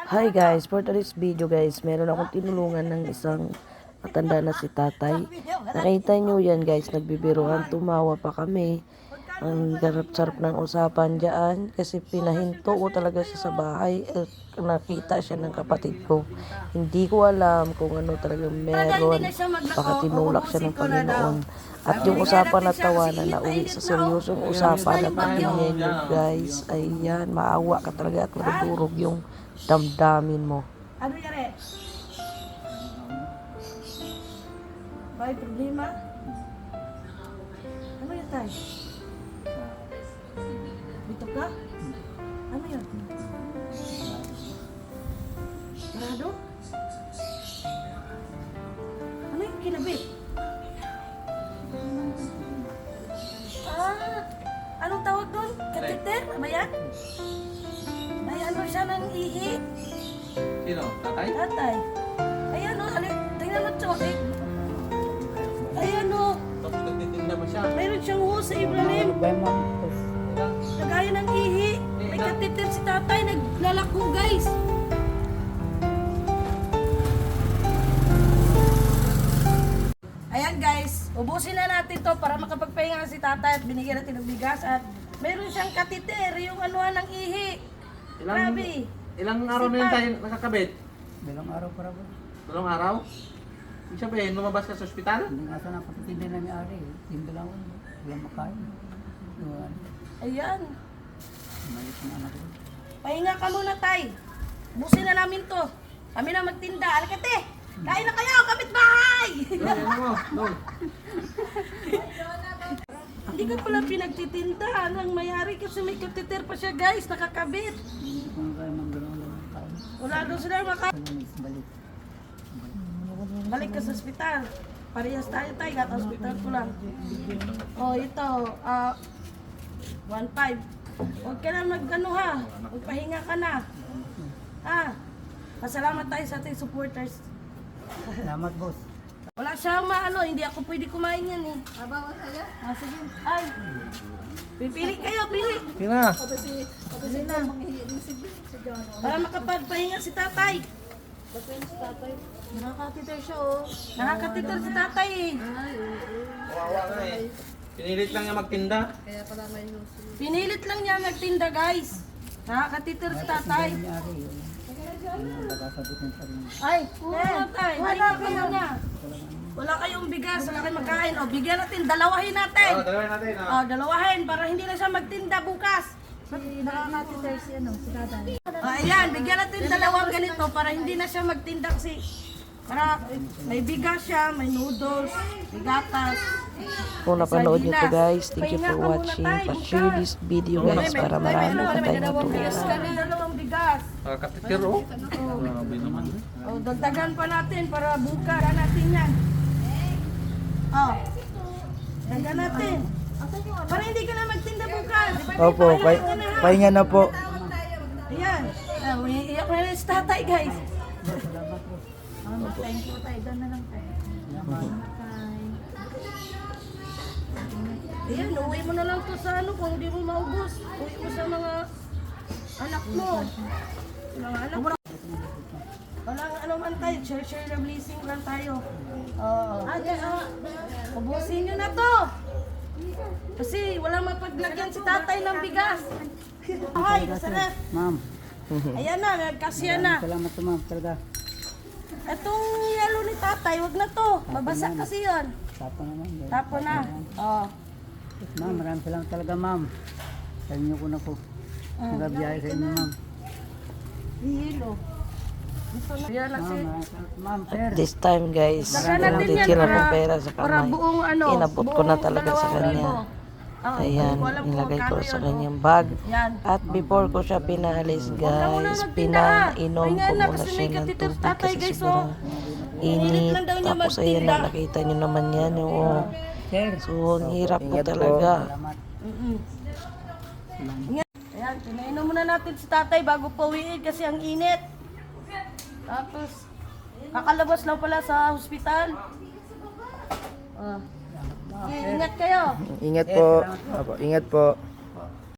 Hi guys, for today's video guys, meron akong tinulungan ng isang matanda na si tatay. Nakita nyo yan guys, nagbibiruan, tumawa pa kami. Ang garap-sarap ng usapan dyan kasi pinahinto ko talaga siya sa bahay at nakita siya ng kapatid ko. Hindi ko alam kung ano talaga meron, baka tinulak siya ng Panginoon. At yung usapan na tawanan na uwi sa seryosong usapan at tingin nyo guys, ayan, maawa ka talaga at madudurog yung damdamin mo. Ano yari? May problema? Ano yan tayo? Dito ka? Ano yan? Sarado? Ano yung kinabit? Anong tawag doon? Kateter? Ano yan? May ano siya ng ihi. Sino? Tatay? Tatay. Ayan o, tingnan mo ito. Ayan o, Tapos nagtitinda pa siya. mayroon siyang hose sa ibralim. Nagaya ng ihi. May kateter si tatay, naglalako guys. Ayan guys, ubusin na natin to para makapagpahinga si tatay at binigyan natin ng bigas at mayroon siyang kateter, yung anuhan ng ihi. Grabe. Ilang araw na yun tayo nakakabit? Dalawang araw para ba? Dalawang araw? Ibig sabihin, lumabas ka sa ospital? Hindi nga sana pagtitinda na may-ari. Tinda lang ako. Walang makain. Doon. Ayan. Umayos ang anak ko. Pahinga ka muna, tay. Busin na namin to. Kami na magtinda. Alakate! Kain na kayo, kapitbahay! Ano mo? Doon. Hindi ka pala pinagtitinda ng mayari kasi may kateter pa siya, guys. Nakakabit. Hindi ko na kaya manggano'n lang ang kain. Wala daw sila makain. Ano may balik. Balik ka sa ospital. Parehas tayo, tay. Gat ospital ko lang. Oh, ito. 1.5. Huwag ka na mag-ano ha. Magpahinga ka na. Ha? Pasalamat tayo sa ating supporters. Salamat, boss. Wala siyang maano, hindi ako pwede kumain yan eh. Sige. Ay. Pipili kayo, pili. Sige na. Pili na. Para makapagpahinga si tatay. Nakakatiter siya oh. Nakakatiter si tatay eh. Kawawa nga eh. Pinilit lang niya magtinda. Kaya pala may husi. Pinilit lang niya magtinda guys. Nakakatiter si tatay. May-ari yun. Ano nagkasabitin pa rin. Ay, tatay. Wala ka na. Wala kayong bigas, wala kayong magkain. O, bigyan natin, dalawahin natin. Dalawin natin. O, dalawahin para hindi na siya magtinda bukas. Nakakatiter si ano, si tatay. O, ayan, bigyan natin dalawang ganito para hindi na siya magtinda kasi para may bigas siya, may noodles, may gatas. Kung napanood nyo to guys, thank you for watching. Pa-share this video guys para marami pa tayong matulungan. May dalawang bigas. Nakakatikir oh. Grabe naman. O, dagdagan pa natin para bukas natin yan. O, dagdagan natin. Para hindi ka na magtinda bukas. Di ba, Opo, pahinga ka na, ha? pahinga na po. Ayan. Iyak na rin si tatay guys. Salamat, boss. Thank you tayo. Doon na lang tayo. Ayan, uwi mo na lang to sa ano kung hindi mo maubos. Uwi mo sa mga anak mo. Mga anak mo. Walang ano man tayo, share the blessing lang tayo. Oo. Ubusin nyo na to. Kasi walang mapaglagyan si tatay ng bigas. Ay, kasarap. Ma'am, Ayan na, nagkasya na. salamat to ma'am. Talaga. Itong yelo ni tatay, wag na to. Mabasa kasi yun. Tapo naman. Tapo na. Oo. Ma'am, maraming salamat talaga ma'am. Sa inyo ko na po. Nagabiyahe sa inyo ma'am. Yelo. Ayan na si... Ma'am, ma'am, sir. This time guys, Dagdagan kung natin yan titira ng para- pera sa Para kamay, buong ano. inabot ko na talaga sa kanya. Ayan, nilagay ko sa kanyang bag. Yan. At before ko siya pinaalis guys, pinainom ko muna siya ng tubig kasi sobrang init. Tapos ayan na, nakita nyo naman yan. Oh. Sir. So, ang hirap po talaga. Salamat. Ayan, pinainom muna natin si tatay bago pauwiin kasi ang init. Tapos, kakalabas lang pala sa hospital. Okay, ingat kayo. Ingat po. Ingat po.